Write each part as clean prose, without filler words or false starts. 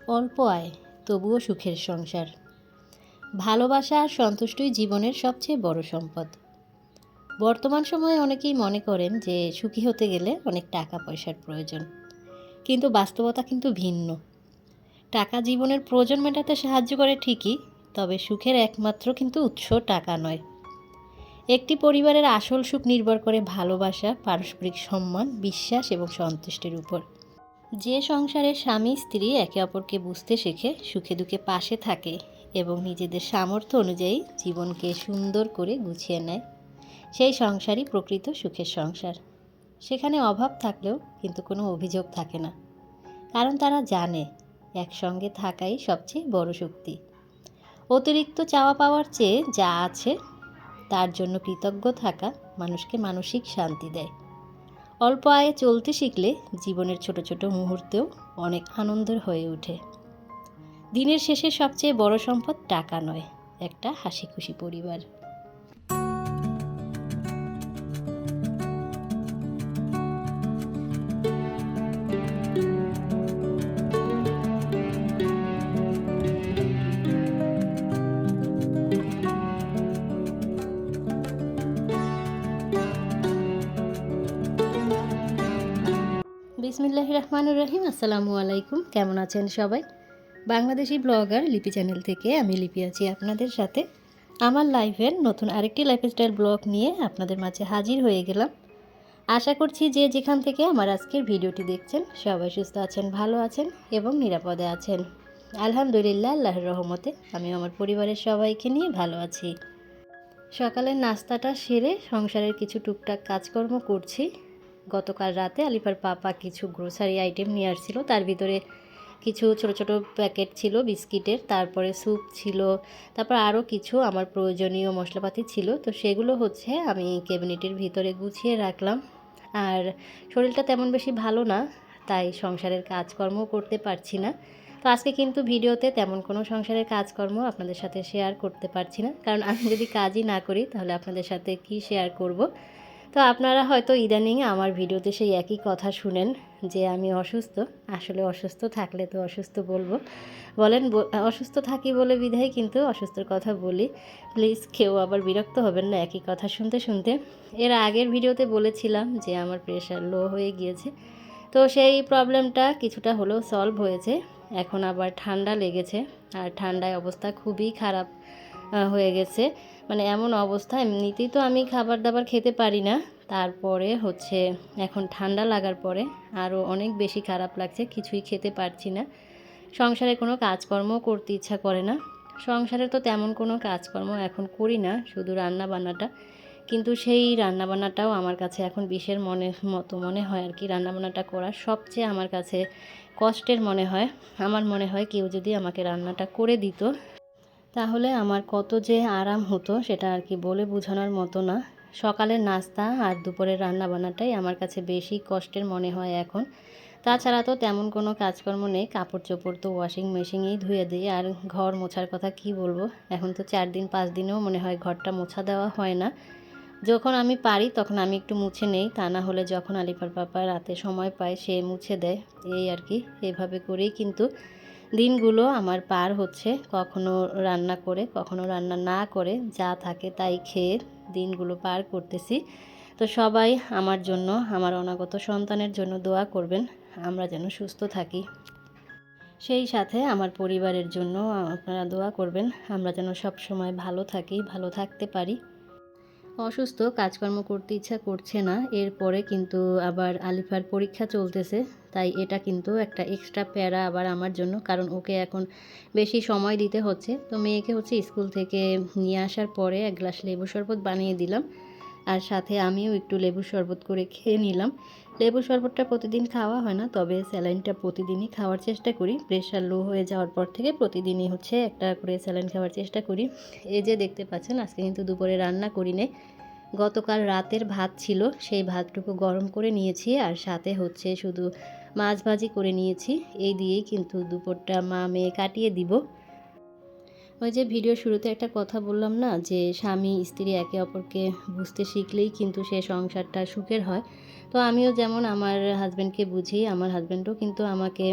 অল্প আয় তবুও সুখের সংসার। ভালোবাসা আর সন্তুষ্টই জীবনের সবচেয়ে বড় সম্পদ। বর্তমান সময়ে অনেকেই মনে করেন যে সুখী হতে গেলে অনেক টাকা পয়সার প্রয়োজন, কিন্তু বাস্তবতা কিন্তু ভিন্ন। টাকা জীবনের প্রয়োজন মেটাতে সাহায্য করে ঠিকই, তবে সুখের একমাত্র কিন্তু উৎস টাকা নয়। একটি পরিবারের আসল সুখ নির্ভর করে ভালোবাসা, পারস্পরিক সম্মান, বিশ্বাস এবং সন্তুষ্টির উপর। যে সংসারে স্বামী স্ত্রী একে অপরকে বুঝতে শেখে, সুখে দুঃখে পাশে থাকে এবং নিজেদের সামর্থ্য অনুযায়ী জীবনকে সুন্দর করে গুছিয়ে নেয়, সেই সংসারই প্রকৃত সুখের সংসার। সেখানে অভাব থাকলেও কিন্তু কোনো অভিযোগ থাকে না, কারণ তারা জানে একসঙ্গে থাকাই সবচেয়ে বড় শক্তি। অতিরিক্ত চাওয়া পাওয়ার চেয়ে যা আছে তার জন্য কৃতজ্ঞ থাকা মানুষকে মানসিক শান্তি দেয়। অল্প আয়ে চলতে শিখলে জীবনের ছোট ছোট মুহূর্তেও অনেক আনন্দের হয়ে ওঠে। দিনের শেষে সবচেয়ে বড় সম্পদ টাকা নয়, একটা হাসি খুশি পরিবার। বিসমিল্লাহির রহমানির রহিম। আসসালামু আলাইকুম। কেমন আছেন সবাই? বাংলাদেশি ব্লগার লিপি চ্যানেল থেকে আমি লিপি আছি আপনাদের সাথে। আমার লাইফের নতুন আরেকটি লাইফস্টাইল ব্লগ নিয়ে আপনাদের মাঝে হাজির হয়ে গেলাম। আশা করছি যে যেখান থেকে আমার আজকের ভিডিওটি দেখছেন সবাই সুস্থ আছেন, ভালো আছেন এবং নিরাপদে আছেন। আলহামদুলিল্লাহ, আল্লাহর রহমতে আমি আমার পরিবারের সবাইকে নিয়ে ভালো আছি। সকালের নাস্তাটা সেরে সংসারের কিছু টুকটাক কাজকর্ম করছি। গতকাল রাতে আলিফার পাপা কিছু গ্রোসারি আইটেম নিয়ে আসছিল, তার ভিতরে কিছু ছোট ছোট প্যাকেট ছিল বিস্কিটের, তারপরে স্যুপ ছিল, তারপর আরও কিছু আমার প্রয়োজনীয় মশলাপাতি ছিল। তো সেগুলো হচ্ছে আমি ক্যাবিনেটের ভিতরে গুছিয়ে রাখলাম। আর শরীরটা তেমন বেশি ভালো না, তাই সংসারের কাজকর্ম করতে পারছি না। তো আজকে কিন্তু ভিডিওতে তেমন কোনো সংসারের কাজকর্ম আপনাদের সাথে শেয়ার করতে পারছি না, কারণ আমি যদি কাজই না করি তাহলে আপনাদের সাথে কি শেয়ার করব। তো আপনারা হয়তো ইদানিং আমার ভিডিওতে সেই একই কথা শুনেন যে আমি অসুস্থ। আসলে অসুস্থ থাকলে তো অসুস্থ বলেন অসুস্থ থাকি বলে বিধায় কিন্তু অসুস্থর কথা বলি। প্লিজ কেউ আবার বিরক্ত হবেন না একই কথা শুনতে শুনতে। এর আগের ভিডিওতে বলেছিলাম যে আমার প্রেশার লো হয়ে গিয়েছে, তো সেই প্রবলেমটা কিছুটা হলেও সলভ হয়েছে। এখন আবার ঠান্ডা লেগেছে, আর ঠান্ডায় অবস্থা খুবই খারাপ হয়ে গেছে। মানে এমন অবস্থা, এমনিতেই তো আমি খাবার দাবার খেতে পারি না, তারপরে হচ্ছে এখন ঠান্ডা লাগার পরে আরও অনেক বেশি খারাপ লাগছে, কিছুই খেতে পারছি না। সংসারে কোনো কাজকর্ম করতে ইচ্ছা করে না। সংসারে তো তেমন কোনো কাজকর্ম এখন করি না, শুধু রান্না বান্নাটা। কিন্তু সেই রান্নাবান্নাটাও আমার কাছে এখন বিষের মতো মনে হয় আর কি। রান্নাবান্নাটা করা সবচেয়ে আমার কাছে কষ্টের মনে হয়। আমার মনে হয় কেউ যদি আমাকে রান্নাটা করে দিত তাহলে আমার কত যে আরাম হতো, সেটা আর কি বলে বোঝানোর মতো না। সকালের নাস্তা আর দুপুরের রান্নাবান্নাটাই আমার কাছে বেশি কষ্টের মনে হয় এখন। তাছাড়া তো তেমন কোনো কাজকর্ম নেই, কাপড় চোপড় তো ওয়াশিং মেশিনেই ধুয়ে দিই। আর ঘর মোছার কথা কি বলবো, এখন তো 4 দিন 5 দিনেও মনে হয় ঘরটা মোছা দেওয়া হয় না। যখন আমি পারি তখন আমি একটু মুছে নেই, তা না হলে যখন আলিফার পাপা রাতে সময় পায় সে মুছে দেয়। এই আর কি, এভাবে করেই কিন্তু দিনগুলো আমার পার হচ্ছে। কখনো রান্না করে, কখনো রান্না না করে, যা থাকে তাই খেয়ে দিনগুলো পার করতেছি। তো সবাই আমার জন্য, আমার অনাগত সন্তানের জন্য দোয়া করবেন, আমরা যেন সুস্থ থাকি। সেই সাথে আমার পরিবারের জন্য আপনারা দোয়া করবেন, আমরা যেন সব সময় ভালো থাকি, ভালো থাকতে পারি। অসুস্থ, কাজকর্ম করতে ইচ্ছা করছে না। এরপরে কিন্তু আবার আলিফার পরীক্ষা চলতেছে, তাই এটা কিন্তু একটা এক্সট্রা প্যারা আবার আমার জন্য, কারণ ওকে এখন বেশি সময় দিতে হচ্ছে। তো মেয়েকে হচ্ছে স্কুল থেকে নিয়ে আসার পরে এক গ্লাস লেবু শরবত বানিয়ে দিলাম, আর সাথে আমিও একটু লেবু শরবত করে খেয়ে নিলাম। লেবু শরবতটা প্রতিদিন খাওয়া হয় না, তবে স্যালাইনটা প্রতিদিনই খাওয়ার চেষ্টা করি। প্রেশার লো হয়ে যাওয়ার পর থেকে প্রতিদিনই হচ্ছে একটা করে স্যালাইন খাওয়ার চেষ্টা করি। এই যে দেখতে পাচ্ছেন, আজকে কিন্তু দুপুরে রান্না করি নে। গতকাল রাতের ভাত ছিল, সেই ভাতটুকু গরম করে নিয়েছি, আর সাথে হচ্ছে শুধু মাছ ভাজি করে নিয়েছি। এই দিয়েই কিন্তু দুপুরটা মা মেয়ে কাটিয়ে দিব। ওই যে ভিডিও শুরুতে একটা কথা বললাম না, যে স্বামী স্ত্রী একে অপরকে বুঝতে শিখলেই কিন্তু সে সংসারটা সুখের হয়। তো আমিও যেমন আমার হাজব্যান্ডকে বুঝি, আমার হাজব্যান্ডও কিন্তু আমাকে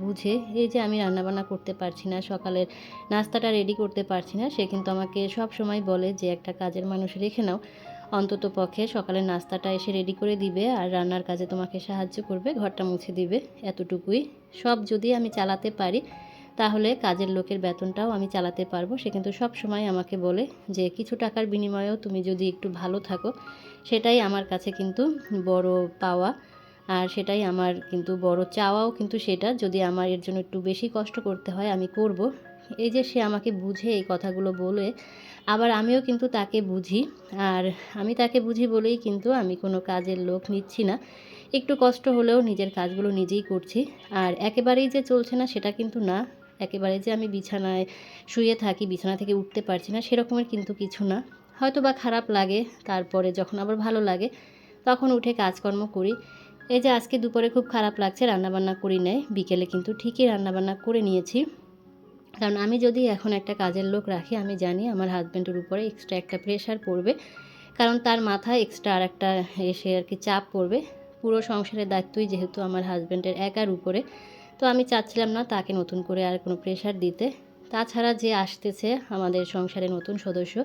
বুঝে। এই যে আমি রান্নাবান্না করতে পারছি না, সকালের নাস্তাটা রেডি করতে পারছি না, সে কিন্তু আমাকে সব সময় বলে যে একটা কাজের মানুষ রেখে নাও, অন্তত পক্ষে সকালের নাস্তাটা এসে রেডি করে দিবে আর রান্নার কাজে তোমাকে সাহায্য করবে, ঘরটা মুছে দিবে, এতটুকুই। সব যদি আমি চালাতে পারি তাহলে কাজের লোকের বেতনটাও আমি চালাতে পারবো। সে কিন্তু সব সময় আমাকে বলে যে কিছু টাকার বিনিময়েও তুমি যদি একটু ভালো থাকো, সেটাই আমার কাছে কিন্তু বড় পাওয়া, আর সেটাই আমার কিন্তু বড় চাওয়াও কিন্তু সেটা। যদি আমার এর জন্য একটু বেশি কষ্ট করতে হয় আমি করব। এই যে সে আমাকে বুঝে এই কথাগুলো বলে, আবার আমিও কিন্তু তাকে বুঝি। আর আমি তাকে বুঝি বলেই কিন্তু আমি কোনো কাজের লোক নিচ্ছি না। একটু কষ্ট হলেও নিজের কাজগুলো নিজেই করছি। আর একেবারেই যে চলছে না সেটা কিন্তু না। একেবারে যে আমি বিছানায় শুয়ে থাকি, বিছানা থেকে উঠতে পারছি না, সেরকমের কিন্তু কিছু না। হয়তো বা খারাপ লাগে, তারপরে যখন আবার ভালো লাগে তখন উঠে কাজকর্ম করি। এই যে আজকে দুপুরে খুব খারাপ লাগছে, রান্নাবান্না করি নাই, বিকেলে কিন্তু ঠিকই রান্নাবান্না করে নিয়েছি। কারণ আমি যদি এখন একটা কাজের লোক রাখি, আমি জানি আমার হাজব্যান্ডের উপরে এক্সট্রা একটা প্রেশার পড়বে, কারণ তার মাথায় এক্সট্রা আর একটা এসে আর কি চাপ পড়বে। পুরো সংসারের দায়িত্বই যেহেতু আমার হাজব্যান্ডের একার উপরে, তো আমি চাচ্ছিলাম না তাকে নতুন করে আর কোনো প্রেশার দিতে। তাছাড়া যে আসতেছে আমাদের সংসারে নতুন সদস্য,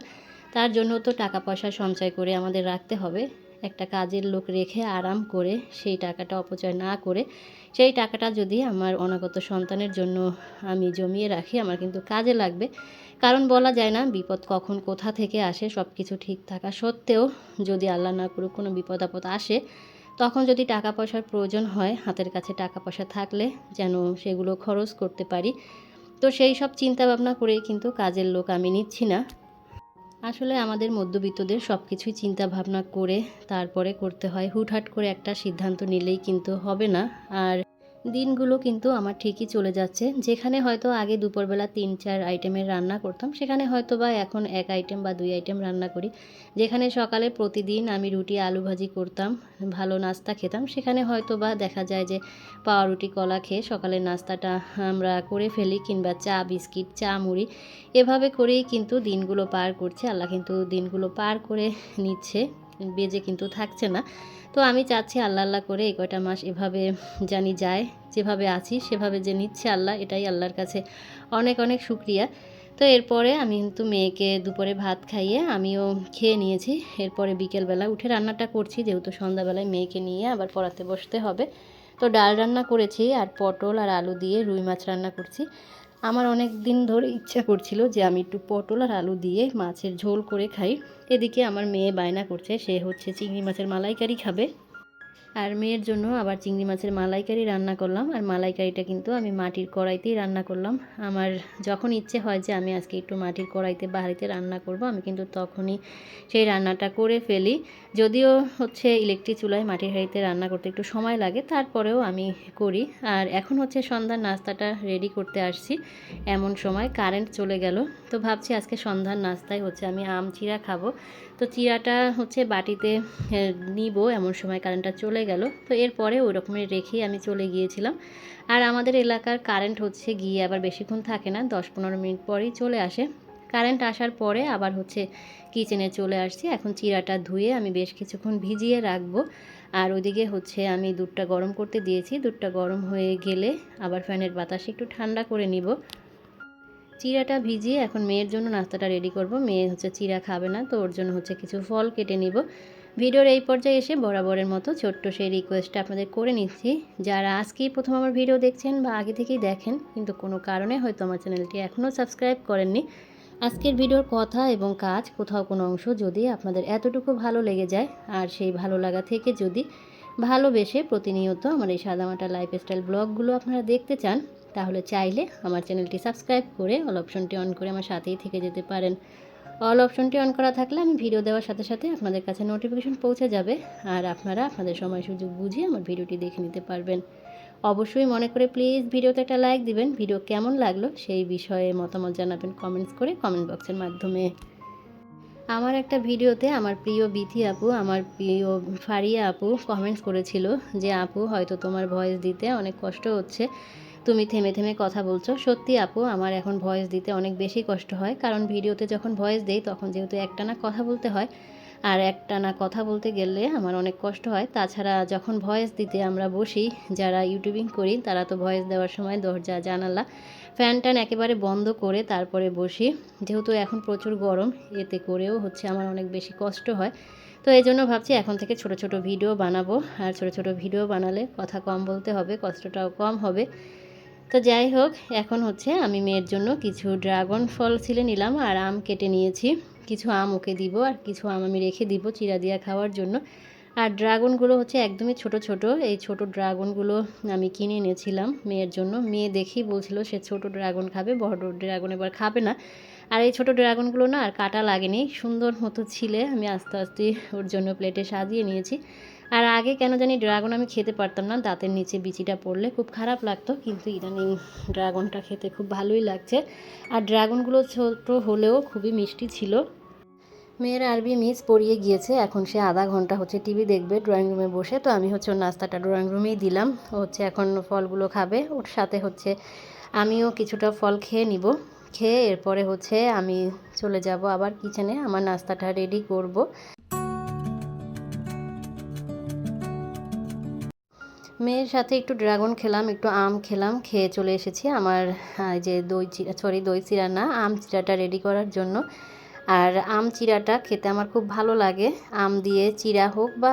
তার জন্য তো টাকা পয়সা সঞ্চয় করে আমাদের রাখতে হবে। একটা কাজের লোক রেখে আরাম করে সেই টাকাটা অপচয় না করে, সেই টাকাটা যদি আমার অনাগত সন্তানের জন্য আমি জমিয়ে রাখি, আমার কিন্তু কাজে লাগবে। কারণ বলা যায় না বিপদ কখন কোথা থেকে আসে। সব কিছু ঠিক থাকা সত্ত্বেও যদি আল্লাহ না করুক কোনো বিপদ আপদ আসে, তখন যদি টাকা পয়সার প্রয়োজন হয়, হাতের কাছে টাকা পয়সা থাকলে যেন সেগুলো খরচ করতে পারি। তো সেই সব চিন্তা ভাবনা করেই কিন্তু কাজের লোক আমি নিচ্ছি না। আসলে আমাদের মধ্যবিত্তদের সব কিছুই চিন্তা ভাবনা করে তারপরে করতে হয়। হুটহাট করে একটা সিদ্ধান্ত নিলেই কিন্তু হবে না। আর দিনগুলো কিন্তু আমার ঠিকই চলে যাচ্ছে। যেখানে হয়তো আগে দুপুরবেলা ৩-৪ আইটেমের রান্না করতাম, সেখানে হয়তো বা এখন ১ আইটেম বা ২ আইটেম রান্না করি। যেখানে সকালে প্রতিদিন আমি রুটি আলু ভাজি করতাম, ভালো নাস্তা খেতাম, সেখানে হয়তো বা দেখা যায় যে পাউরুটি কলা খেয়ে সকালের নাস্তাটা আমরা করে ফেলি, কিংবা চা বিস্কিট, চা মুড়ি, এভাবে করেই কিন্তু দিনগুলো পার করছে। আল্লাহ কিন্তু দিনগুলো পার করে নিচ্ছে, বেজে কিন্তু থাকছে না। তো আমি চাচ্ছি আল্লাহ আল্লাহ করে এই কয়টা মাস এভাবে জানি যায়, যেভাবে আছি সেভাবে যে নিচ্ছে আল্লাহ, এটাই আল্লাহর কাছে অনেক অনেক শুকরিয়া। তো এরপরে আমি কিন্তু মেয়েকে দুপুরে ভাত খাইয়ে আমিও খেয়ে নিয়েছি। এরপরে বিকেলবেলা উঠে রান্নাটা করছি, যেহেতু সন্ধ্যাবেলায় মেয়েকে নিয়ে আবার পড়াতে বসতে হবে। তো ডাল রান্না করেছি, আর পটল আর আলু দিয়ে রুই মাছ রান্না করছি। আমার অনেক দিন ধরে ইচ্ছা করছিল যে আমি একটু পটল আর আলু দিয়ে মাছের ঝোল করে খাই। এদিকে আমার মেয়ে বায়না করছে, সে হচ্ছে চিংড়ি মাছের মালাইকারি খাবে। আর মেয়ের জন্য আবার চিংড়ি মাছের মালাইকারি রান্না করলাম। আর মালাইকারিটা কিন্তু আমি মাটির কড়াইতেই রান্না করলাম। আমার যখন ইচ্ছে হয় যে আমি আজকে একটু মাটির কড়াইতে বাড়িতে রান্না করব, আমি কিন্তু তখনই সেই রান্নাটা করে ফেলি। যদিও হচ্ছে ইলেকট্রিক চুলায় মাটির হাঁড়িতে রান্না করতে একটু সময় লাগে, তারপরেও আমি করি। আর এখন হচ্ছে সন্ধ্যার নাস্তাটা রেডি করতে আসছি, এমন সময় কারেন্ট চলে গেল। তো ভাবছি আজকে সন্ধ্যার নাস্তায় হচ্ছে আমি আম চিড়া খাবো। তো চিড়াটা হচ্ছে বাটিতে নিব, এমন সময় কারেন্টটা চলে গেল। তো এরপরে ওই রকমের রেখেই আমি চলে গিয়েছিলাম। আর আমাদের এলাকার কারেন্ট হচ্ছে গিয়ে আবার বেশিক্ষণ থাকে না, 10-15 মিনিট পরেই চলে আসে। কারেন্ট আসার পরে আবার হচ্ছে কিচেনে চলে আসছি। এখন চিড়াটা ধুয়ে আমি বেশ কিছুক্ষণ ভিজিয়ে রাখবো। আর ওইদিকে হচ্ছে আমি দুধটা গরম করতে দিয়েছি, দুধটা গরম হয়ে গেলে আবার ফ্যানের বাতাসে একটু ঠান্ডা করে নিব। চিড়াটা ভিজিয়ে এখন মেয়ের জন্য নাস্তাটা রেডি করব। মেয়ে হচ্ছে চিড়া খাবে না, তো ওর জন্য হচ্ছে কিছু ফল কেটে নিব। ভিডিওর এই পর্যায়ে এসে বরাবরের মতো ছোট্ট সেই রিকোয়েস্টটা আপনাদের করে নিচ্ছি, যারা আজকেই প্রথম আমার ভিডিও দেখছেন বা আগে থেকেই দেখেন কিন্তু কোনো কারণে হয়তো আমার চ্যানেলটি এখনও সাবস্ক্রাইব করেননি, আজকের ভিডিওর কথা এবং কাজ কোথাও কোনো অংশ যদি আপনাদের এতটুকু ভালো লেগে যায়, আর সেই ভালো লাগা থেকে যদি ভালোবেসে প্রতিনিয়ত আমার এই সাদামাটা লাইফস্টাইল ব্লগগুলো আপনারা দেখতে চান, তাহলে চাইলে আমার চ্যানেলটি সাবস্ক্রাইব করে অল অপশনটি অন করে আমার সাথেই থেকে যেতে পারেন। অল অপশনটি অন করা থাকলে আমি ভিডিও দেওয়ার সাথে সাথে আপনাদের কাছে নোটিফিকেশন পৌঁছে যাবে, আর আপনারা আপনাদের সময় সুযোগ বুঝে আমার ভিডিওটি দেখে নিতে পারবেন। অবশ্যই মনে করে প্লিজ ভিডিওতে একটা লাইক দিবেন। ভিডিও কেমন লাগলো সেই বিষয়ে মতামত জানাবেন কমেন্টস করে, কমেন্ট বক্সের মাধ্যমে। আমার একটা ভিডিওতে আমার প্রিয় বিথি আপু, আমার প্রিয় ফারিয়া আপু কমেন্টস করেছিল যে আপু হয়তো তোমার ভয়েস দিতে অনেক কষ্ট হচ্ছে, তুমি থেমে থেমে কথা বলছো। সত্যি আপু, আমার এখন ভয়েস দিতে অনেক বেশি কষ্ট হয়, কারণ ভিডিওতে যখন ভয়েস দেই তখন যেহেতু একটানা কথা বলতে হয়, আর একটানা কথা বলতে গেলে আমার অনেক কষ্ট হয়। তাছাড়া যখন ভয়েস দিতে আমরা বসি, যারা ইউটিউবিং করি তারা তো ভয়েস দেওয়ার সময় দরজা জানালা ফ্যান ট্যান একেবারে বন্ধ করে তারপরে বসি, যেহেতু এখন প্রচুর গরম, এতে করেও হচ্ছে আমার অনেক বেশি কষ্ট হয়। তো এই জন্য ভাবছি এখন থেকে ছোট ছোট ভিডিও বানাবো, আর ছোট ছোট ভিডিও বানালে কথা কম বলতে হবে, কষ্টটাও কম হবে। তো যাই হোক, এখন হচ্ছে আমি মেয়ের জন্য কিছু ড্রাগন ফল ছিলে নিলাম আর আম কেটে নিয়েছি। কিছু আম ওকে দিব আর কিছু আম আমি রেখে দিব চিরা দিয়া খাওয়ার জন্য। আর ড্রাগনগুলো হচ্ছে একদমই ছোট ছোট, এই ছোট ড্রাগনগুলো আমি কিনে এনেছিলাম মেয়ের জন্য। মেয়ে দেখেই বলছিল সে ছোট ড্রাগন খাবে, বড় ড্রাগন এবার খাবে না। আর এই ছোট ড্রাগনগুলো না আর কাটা লাগেনি, সুন্দর মতো ছিলে আমি আস্তে আস্তে ওর জন্য প্লেটে সাজিয়ে নিয়েছি। আর আগে কেন জানি ড্রাগন আমি খেতে পারতাম না, দাঁতের নিচে বিচিটা পড়লে খুব খারাপ লাগতো, কিন্তু ইদানিং ড্রাগনটা খেতে খুব ভালোই লাগছে। আর ড্রাগনগুলো ছোট হলেও খুবই মিষ্টি ছিল। মেয়ের আরবি মিস পড়িয়ে গিয়েছে, এখন সে আধা ঘন্টা হচ্ছে টিভি দেখবে ড্রয়িং রুমে বসে। তো আমি হচ্ছে ওর নাস্তাটা ড্রয়িং রুমেই দিলাম, ও হচ্ছে এখন ফলগুলো খাবে, ওর সাথে হচ্ছে আমিও কিছুটা ফল খেয়ে নিব। খেয়ে এরপরে হচ্ছে আমি চলে যাব আবার কিচেনে, আমার নাস্তাটা রেডি করব। মেয়ের সাথে একটু ড্রাগন খেলাম, একটু আম খেলাম, খেয়ে চলে এসেছি আমার যে দই চিরা না, আম চিরাটা রেডি করার জন্য। আর আম চিরাটা খেতে আমার খুব ভালো লাগে, আম দিয়ে চিরা হোক বা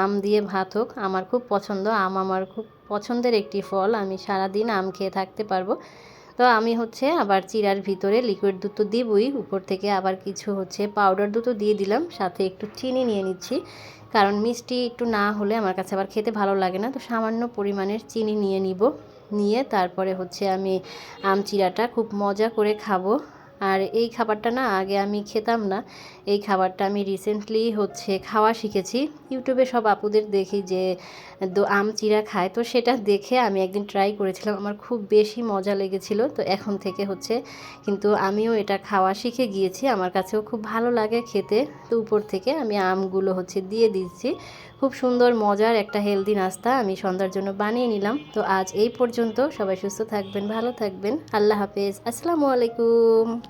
আম দিয়ে ভাত হোক, আমার খুব পছন্দ। আম আমার খুব পছন্দের একটি ফল, আমি সারাদিন আম খেয়ে থাকতে পারবো। তো আমি হচ্ছে আবার চিরার ভিতরে লিকুইড দুধ তো দিবই, উপর থেকে আবার কিছু হচ্ছে পাউডার দুধও দিয়ে দিলাম, সাথে একটু চিনি নিয়ে নিচ্ছি, কারণ মিষ্টি একটু না হলে আমার কাছে আবার খেতে ভালো লাগে না। তো সামান্য পরিমাণের চিনি নিয়ে নিব, নিয়ে তারপরে হচ্ছে আমি আম চিরাটা খুব মজা করে খাবো। আর এই খাবারটা না আগে আমি খেতাম না, এই খাবারটা আমি রিসেন্টলি হচ্ছে খাওয়া শিখেছি। ইউটিউবে সব আপুদের দেখি যে আম চিরা খায়, তো সেটা দেখে আমি একদিন ট্রাই করেছিলাম, আমার খুব বেশি মজা লেগেছিল। তো এখন থেকে হচ্ছে কিন্তু আমিও এটা খাওয়া শিখে গিয়েছি, আমার কাছেও খুব ভালো লাগে খেতে। তো উপর থেকে আমি আমগুলো হচ্ছে দিয়ে দিচ্ছি। খুব সুন্দর মজার একটা হেলদি নাস্তা আমি সন্ধ্যার জন্য বানিয়ে নিলাম। তো আজ এই পর্যন্ত, সবাই সুস্থ থাকবেন, ভালো থাকবেন, আল্লাহ হাফেজ, আসসালামু আলাইকুম।